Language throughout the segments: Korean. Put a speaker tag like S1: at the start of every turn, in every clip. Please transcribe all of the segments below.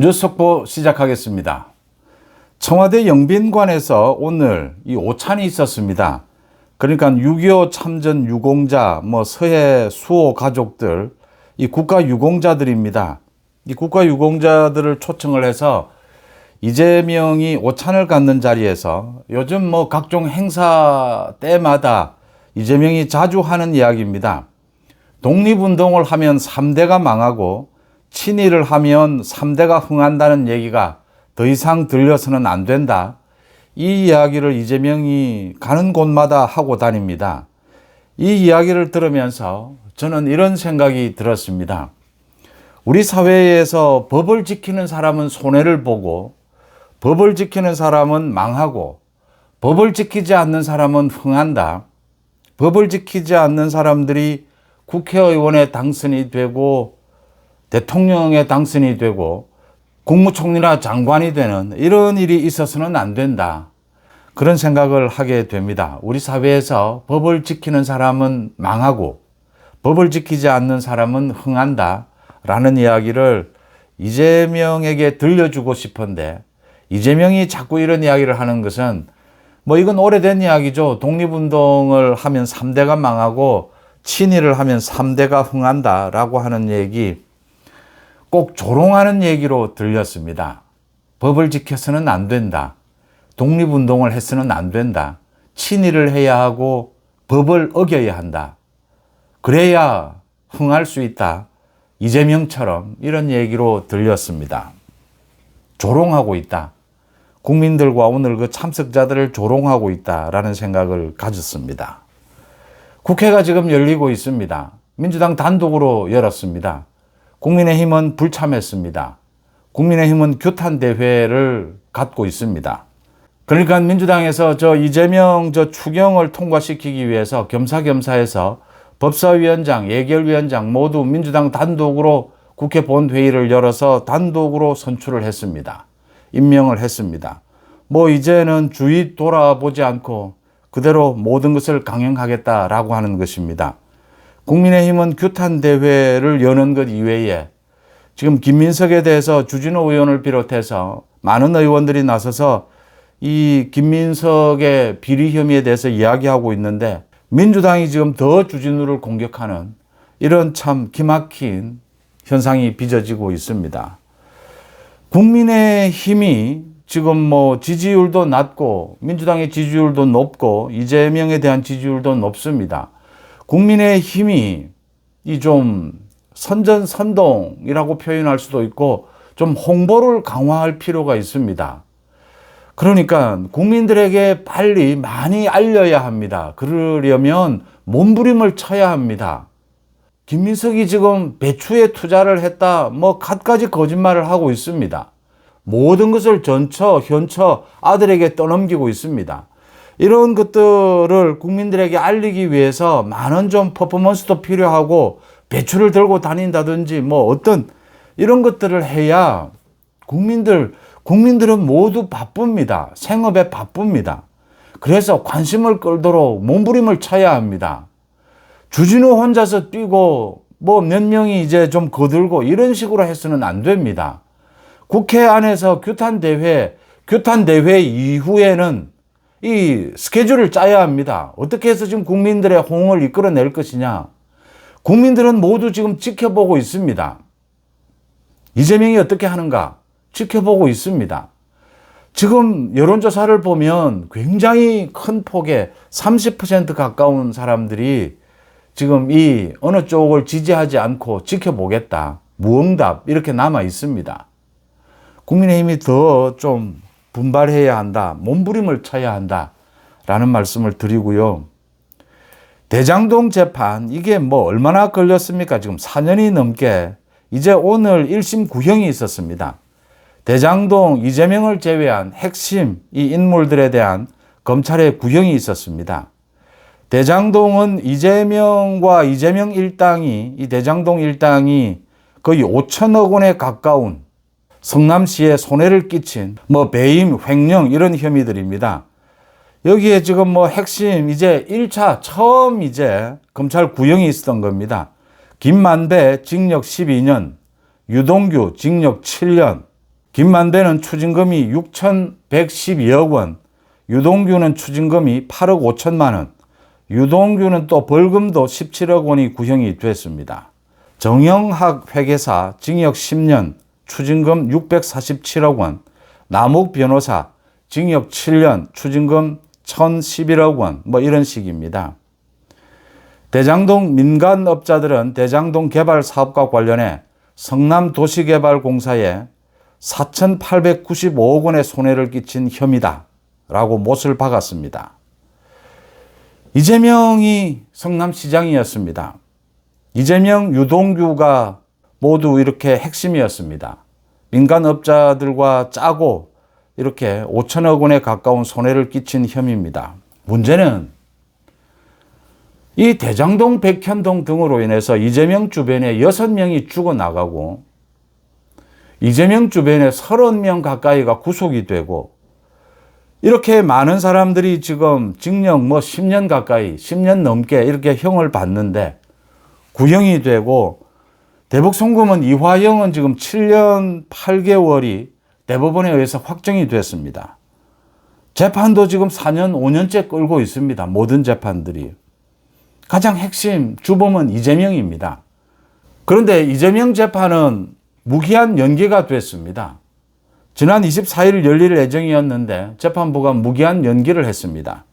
S1: 뉴스 속보 시작하겠습니다. 청와대 영빈관에서 오늘 이 오찬이 있었습니다. 그러니까 6.25 참전 유공자, 서해 수호 가족들, 이 국가 유공자들입니다. 이 국가 유공자들을 초청을 해서 이재명이 오찬을 갖는 자리에서 요즘 각종 행사 때마다 이재명이 자주 하는 이야기입니다. 독립운동을 하면 3대가 망하고 친일을 하면 3대가 흥한다는 얘기가 더 이상 들려서는 안 된다. 이 이야기를 이재명이 가는 곳마다 하고 다닙니다. 이 이야기를 들으면서 저는 이런 생각이 들었습니다. 우리 사회에서 법을 지키는 사람은 손해를 보고 법을 지키는 사람은 망하고 법을 지키지 않는 사람은 흥한다. 법을 지키지 않는 사람들이 국회의원에 당선이 되고 대통령에 당선이 되고 국무총리나 장관이 되는 이런 일이 있어서는 안 된다. 그런 생각을 하게 됩니다. 우리 사회에서 법을 지키는 사람은 망하고 법을 지키지 않는 사람은 흥한다. 라는 이야기를 이재명에게 들려주고 싶은데 이재명이 자꾸 이런 이야기를 하는 것은 이건 오래된 이야기죠. 독립운동을 하면 3대가 망하고 친일을 하면 3대가 흥한다. 라고 하는 얘기 꼭 조롱하는 얘기로 들렸습니다. 법을 지켜서는 안 된다. 독립운동을 해서는 안 된다. 친일을 해야 하고 법을 어겨야 한다. 그래야 흥할 수 있다. 이재명처럼 이런 얘기로 들렸습니다. 조롱하고 있다. 국민들과 오늘 그 참석자들을 조롱하고 있다라는 생각을 가졌습니다. 국회가 지금 열리고 있습니다. 민주당 단독으로 열었습니다. 국민의힘은 불참했습니다. 국민의힘은 규탄대회를 갖고 있습니다. 그러니까 민주당에서 이재명 추경을 통과시키기 위해서 겸사겸사해서 법사위원장, 예결위원장 모두 민주당 단독으로 국회 본회의를 열어서 단독으로 선출을 했습니다. 임명을 했습니다. 이제는 주위 돌아보지 않고 그대로 모든 것을 강행하겠다라고 하는 것입니다. 국민의힘은 규탄대회를 여는 것 이외에 지금 김민석에 대해서 주진우 의원을 비롯해서 많은 의원들이 나서서 이 김민석의 비리 혐의에 대해서 이야기하고 있는데 민주당이 지금 더 주진우를 공격하는 이런 참 기막힌 현상이 빚어지고 있습니다. 국민의힘이 지금 지지율도 낮고 민주당의 지지율도 높고 이재명에 대한 지지율도 높습니다. 국민의힘이 좀 선전선동이라고 표현할 수도 있고 좀 홍보를 강화할 필요가 있습니다. 그러니까 국민들에게 빨리 많이 알려야 합니다. 그러려면 몸부림을 쳐야 합니다. 김민석이 지금 배추에 투자를 했다 갖가지 거짓말을 하고 있습니다. 모든 것을 전처, 현처 아들에게 떠넘기고 있습니다. 이런 것들을 국민들에게 알리기 위해서 많은 좀 퍼포먼스도 필요하고 배추를 들고 다닌다든지 어떤 이런 것들을 해야 국민들은 모두 바쁩니다. 생업에 바쁩니다. 그래서 관심을 끌도록 몸부림을 쳐야 합니다. 주진우 혼자서 뛰고 몇 명이 이제 좀 거들고 이런 식으로 해서는 안 됩니다. 국회 안에서 규탄대회 이후에는 이 스케줄을 짜야 합니다. 어떻게 해서 지금 국민들의 호응을 이끌어낼 것이냐. 국민들은 모두 지금 지켜보고 있습니다. 이재명이 어떻게 하는가 지켜보고 있습니다. 지금 여론조사를 보면 굉장히 큰 폭의 30% 가까운 사람들이 지금 이 어느 쪽을 지지하지 않고 지켜보겠다. 무응답 이렇게 남아 있습니다. 국민의힘이 더 좀 분발해야 한다. 몸부림을 쳐야 한다. 라는 말씀을 드리고요. 대장동 재판 이게 얼마나 걸렸습니까? 지금 4년이 넘게 이제 오늘 1심 구형이 있었습니다. 대장동 이재명을 제외한 핵심 이 인물들에 대한 검찰의 구형이 있었습니다. 대장동은 이재명과 이재명 일당이 이 대장동 일당이 거의 5천억 원에 가까운 성남시에 손해를 끼친 배임, 횡령 이런 혐의들입니다. 여기에 지금 핵심 이제 1차 처음 이제 검찰 구형이 있었던 겁니다. 김만배 징역 12년, 유동규 징역 7년, 김만배는 추징금이 6,112억 원, 유동규는 추징금이 8억 5천만 원, 유동규는 또 벌금도 17억 원이 구형이 됐습니다. 정영학 회계사 징역 10년, 추징금 647억 원, 남욱 변호사 징역 7년, 추징금 1,011억 원, 뭐 이런 식입니다. 대장동 민간업자들은 대장동 개발 사업과 관련해 성남도시개발공사에 4,895억 원의 손해를 끼친 혐의다 라고 못을 박았습니다. 이재명이 성남시장이었습니다. 이재명, 유동규가 모두 이렇게 핵심이었습니다. 민간업자들과 짜고 이렇게 5천억 원에 가까운 손해를 끼친 혐의입니다. 문제는 이 대장동, 백현동 등으로 인해서 이재명 주변에 6명이 죽어나가고 이재명 주변에 30명 가까이가 구속이 되고 이렇게 많은 사람들이 지금 징역 10년 가까이, 10년 넘게 이렇게 형을 받는데 구형이 되고 대북 송금은 이화영은 지금 7년 8개월이 대법원에 의해서 확정이 됐습니다. 재판도 지금 4년, 5년째 끌고 있습니다. 모든 재판들이. 가장 핵심 주범은 이재명입니다. 그런데 이재명 재판은 무기한 연기가 됐습니다. 지난 24일 열릴 예정이었는데 재판부가 무기한 연기를 했습니다.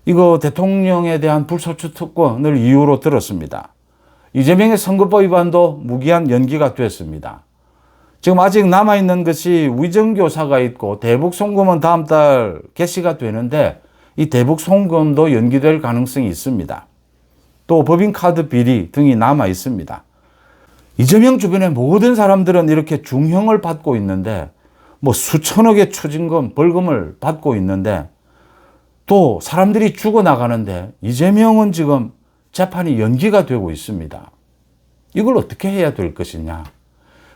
S1: 이거 대통령에 대한 불소추 특권을 이유로 들었습니다. 이재명의 선거법 위반도 무기한 연기가 됐습니다. 지금 아직 남아있는 것이 위정교사가 있고 대북 송금은 다음 달 개시가 되는데 이 대북 송금도 연기될 가능성이 있습니다. 또 법인카드 비리 등이 남아 있습니다. 이재명 주변의 모든 사람들은 이렇게 중형을 받고 있는데 수천억의 추징금, 벌금을 받고 있는데 또 사람들이 죽어나가는데 이재명은 지금 재판이 연기가 되고 있습니다. 이걸 어떻게 해야 될 것이냐.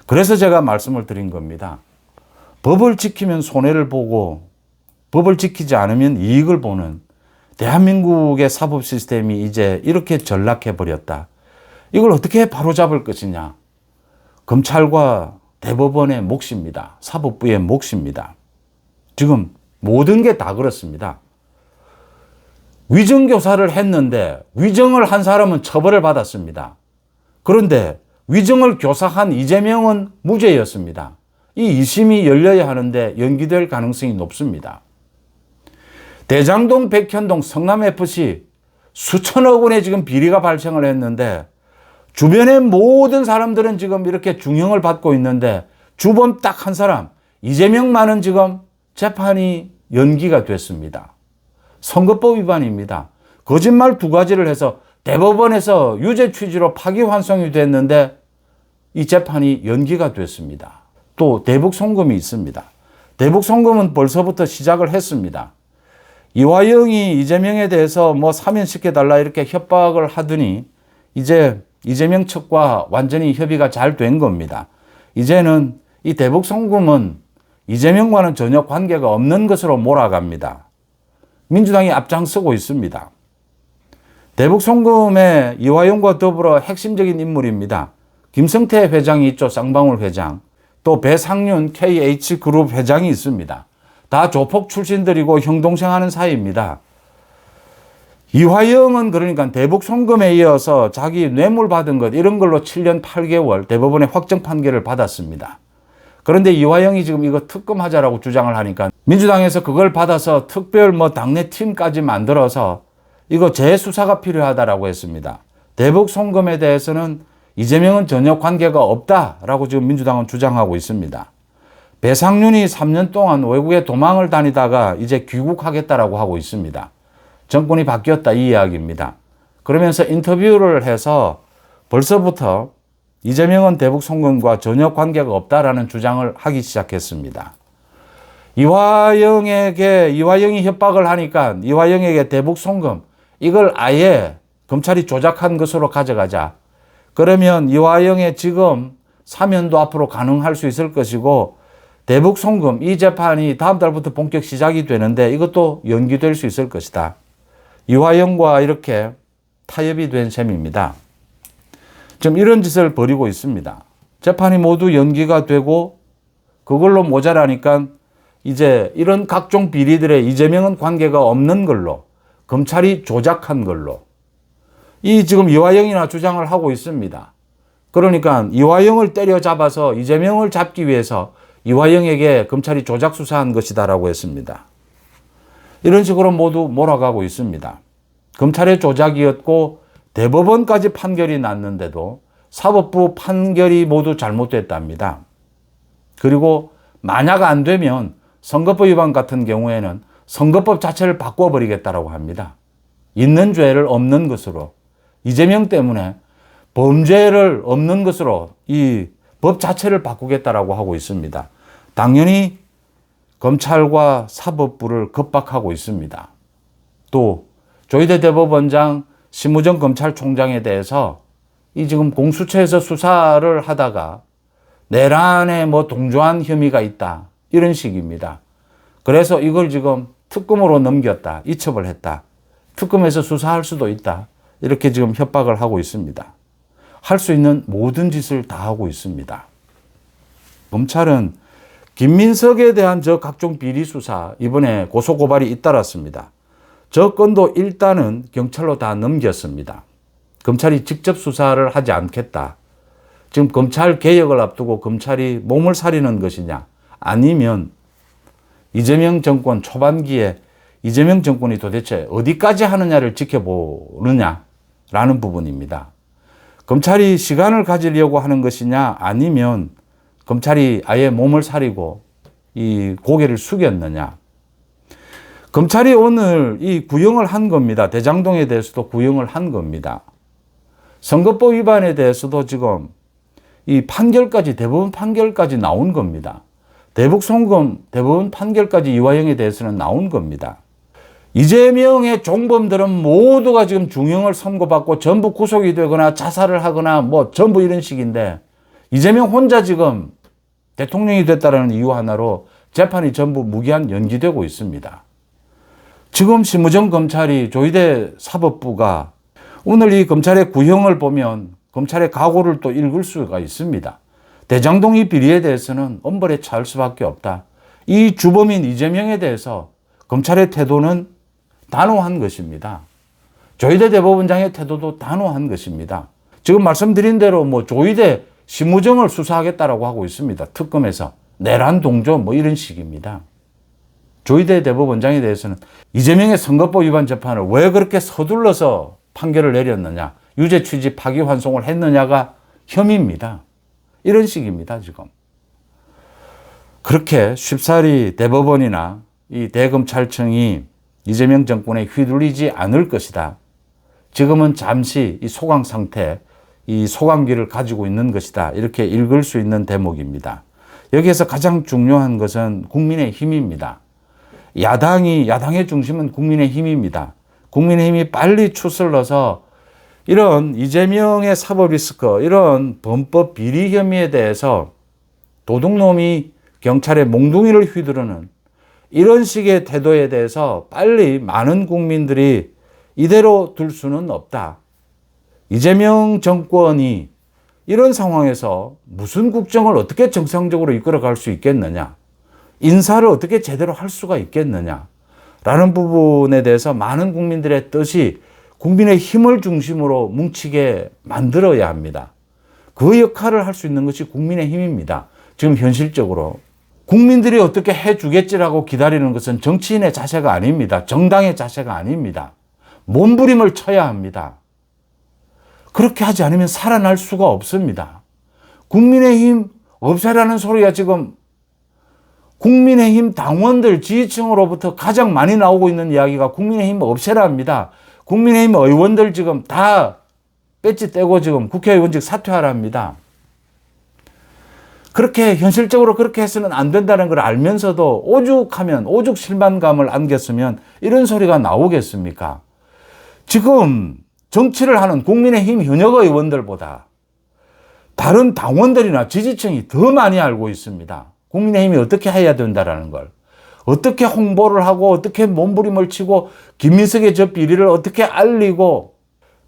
S1: 그래서 제가 말씀을 드린 겁니다. 법을 지키면 손해를 보고 법을 지키지 않으면 이익을 보는 대한민국의 사법 시스템이 이제 이렇게 전락해 버렸다. 이걸 어떻게 바로잡을 것이냐. 검찰과 대법원의 몫입니다. 사법부의 몫입니다. 지금 모든 게 다 그렇습니다. 위정교사를 했는데 위정을 한 사람은 처벌을 받았습니다. 그런데 위정을 교사한 이재명은 무죄였습니다. 이 2심이 열려야 하는데 연기될 가능성이 높습니다. 대장동, 백현동, 성남FC 수천억 원의 지금 비리가 발생을 했는데 주변의 모든 사람들은 지금 이렇게 중형을 받고 있는데 주범 딱 한 사람 이재명만은 지금 재판이 연기가 됐습니다. 선거법 위반입니다. 거짓말 2가지를 해서 대법원에서 유죄 취지로 파기환송이 됐는데 이 재판이 연기가 됐습니다. 또 대북 송금이 있습니다. 대북 송금은 벌써부터 시작을 했습니다. 이화영이 이재명에 대해서 사면시켜달라 이렇게 협박을 하더니 이제 이재명 측과 완전히 협의가 잘 된 겁니다. 이제는 이 대북 송금은 이재명과는 전혀 관계가 없는 것으로 몰아갑니다. 민주당이 앞장서고 있습니다. 대북 송금에 이화영과 더불어 핵심적인 인물입니다. 김성태 회장이 있죠. 쌍방울 회장. 또 배상윤 KH그룹 회장이 있습니다. 다 조폭 출신들이고 형동생 하는 사이입니다. 이화영은 그러니까 대북 송금에 이어서 자기 뇌물 받은 것 이런 걸로 7년 8개월 대법원의 확정 판결을 받았습니다. 그런데 이화영이 지금 이거 특검하자라고 주장을 하니까 민주당에서 그걸 받아서 특별 당내 팀까지 만들어서 이거 재수사가 필요하다라고 했습니다. 대북 송금에 대해서는 이재명은 전혀 관계가 없다라고 지금 민주당은 주장하고 있습니다. 배상윤이 3년 동안 외국에 도망을 다니다가 이제 귀국하겠다라고 하고 있습니다. 정권이 바뀌었다 이 이야기입니다. 그러면서 인터뷰를 해서 벌써부터 이재명은 대북 송금과 전혀 관계가 없다라는 주장을 하기 시작했습니다. 이화영이 협박을 하니까 이화영에게 대북 송금 이걸 아예 검찰이 조작한 것으로 가져가자. 그러면 이화영의 지금 사면도 앞으로 가능할 수 있을 것이고 대북 송금 이 재판이 다음 달부터 본격 시작이 되는데 이것도 연기될 수 있을 것이다. 이화영과 이렇게 타협이 된 셈입니다. 지금 이런 짓을 벌이고 있습니다. 재판이 모두 연기가 되고 그걸로 모자라니까 이제 이런 각종 비리들에 이재명은 관계가 없는 걸로, 검찰이 조작한 걸로 이 지금 이화영이나 주장을 하고 있습니다. 그러니까 이화영을 때려잡아서 이재명을 잡기 위해서 이화영에게 검찰이 조작 수사한 것이다라고 했습니다. 이런 식으로 모두 몰아가고 있습니다. 검찰의 조작이었고 대법원까지 판결이 났는데도 사법부 판결이 모두 잘못됐답니다. 그리고 만약 안 되면 선거법 위반 같은 경우에는 선거법 자체를 바꿔버리겠다라고 합니다. 있는 죄를 없는 것으로, 이재명 때문에 범죄를 없는 것으로 이 법 자체를 바꾸겠다라고 하고 있습니다. 당연히 검찰과 사법부를 겁박하고 있습니다. 또 조희대 대법원장, 심우정 검찰총장에 대해서 이 지금 공수처에서 수사를 하다가 내란에 뭐 동조한 혐의가 있다, 이런 식입니다. 그래서 이걸 지금 특검으로 넘겼다, 이첩을 했다, 특검에서 수사할 수도 있다, 이렇게 지금 협박을 하고 있습니다. 할 수 있는 모든 짓을 다 하고 있습니다. 검찰은 김민석에 대한 저 각종 비리 수사, 이번에 고소고발이 잇따랐습니다. 저 건도 일단은 경찰로 다 넘겼습니다. 검찰이 직접 수사를 하지 않겠다. 지금 검찰 개혁을 앞두고 검찰이 몸을 사리는 것이냐, 아니면 이재명 정권 초반기에 이재명 정권이 도대체 어디까지 하느냐를 지켜보느냐라는 부분입니다. 검찰이 시간을 가지려고 하는 것이냐, 아니면 검찰이 아예 몸을 사리고 이 고개를 숙였느냐. 검찰이 오늘 이 구형을 한 겁니다. 대장동에 대해서도 구형을 한 겁니다. 선거법 위반에 대해서도 지금 이 판결까지, 대법원 판결까지 나온 겁니다. 대북송금 대법원 판결까지 이화영에 대해서는 나온 겁니다. 이재명의 종범들은 모두가 지금 중형을 선고받고 전부 구속이 되거나 자살을 하거나 뭐 전부 이런 식인데, 이재명 혼자 지금 대통령이 됐다는 이유 하나로 재판이 전부 무기한 연기되고 있습니다. 지금 심우정 검찰이, 조희대 사법부가 오늘 이 검찰의 구형을 보면 검찰의 각오를 또 읽을 수가 있습니다. 대장동 비리에 대해서는 엄벌에 처할 수밖에 없다. 이 주범인 이재명에 대해서 검찰의 태도는 단호한 것입니다. 조희대 대법원장의 태도도 단호한 것입니다. 지금 말씀드린 대로 뭐 조희대 심우정을 수사하겠다라고 하고 있습니다. 특검에서 내란 동조 뭐 이런 식입니다. 조희대 대법원장에 대해서는 이재명의 선거법 위반 재판을 왜 그렇게 서둘러서 판결을 내렸느냐, 유죄 취지 파기환송을 했느냐가 혐의입니다. 이런 식입니다, 지금. 그렇게 쉽사리 대법원이나 이 대검찰청이 이재명 정권에 휘둘리지 않을 것이다. 지금은 잠시 이 소강 상태, 이 소강기를 가지고 있는 것이다. 이렇게 읽을 수 있는 대목입니다. 여기에서 가장 중요한 것은 국민의힘입니다. 야당의 중심은 국민의힘입니다. 국민의힘이 빨리 추스를 넣어서 이런 이재명의 사법 리스크, 이런 범법 비리 혐의에 대해서 도둑놈이 경찰의 몽둥이를 휘두르는 이런 식의 태도에 대해서 빨리 많은 국민들이 이대로 둘 수는 없다. 이재명 정권이 이런 상황에서 무슨 국정을 어떻게 정상적으로 이끌어갈 수 있겠느냐, 인사를 어떻게 제대로 할 수가 있겠느냐 라는 부분에 대해서 많은 국민들의 뜻이 국민의 힘을 중심으로 뭉치게 만들어야 합니다. 그 역할을 할 수 있는 것이 국민의 힘입니다. 지금 현실적으로 국민들이 어떻게 해주겠지라고 기다리는 것은 정치인의 자세가 아닙니다. 정당의 자세가 아닙니다. 몸부림을 쳐야 합니다. 그렇게 하지 않으면 살아날 수가 없습니다. 국민의힘 없애라는 소리가 지금 국민의힘 당원들 지지층으로부터 가장 많이 나오고 있는 이야기가 국민의힘 없애라입니다. 국민의힘 의원들 지금 다 배지 떼고 지금 국회의원직 사퇴하랍니다. 그렇게 현실적으로 그렇게 해서는 안 된다는 걸 알면서도 오죽 실망감을 안겼으면 이런 소리가 나오겠습니까? 지금 정치를 하는 국민의힘 현역 의원들보다 다른 당원들이나 지지층이 더 많이 알고 있습니다. 국민의힘이 어떻게 해야 된다는 걸. 어떻게 홍보를 하고 어떻게 몸부림을 치고 김민석의 저 비리를 어떻게 알리고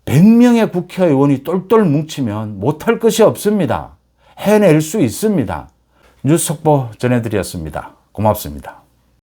S1: 100명의 국회의원이 똘똘 뭉치면 못할 것이 없습니다. 해낼 수 있습니다. 뉴스 속보 전해드렸습니다. 고맙습니다.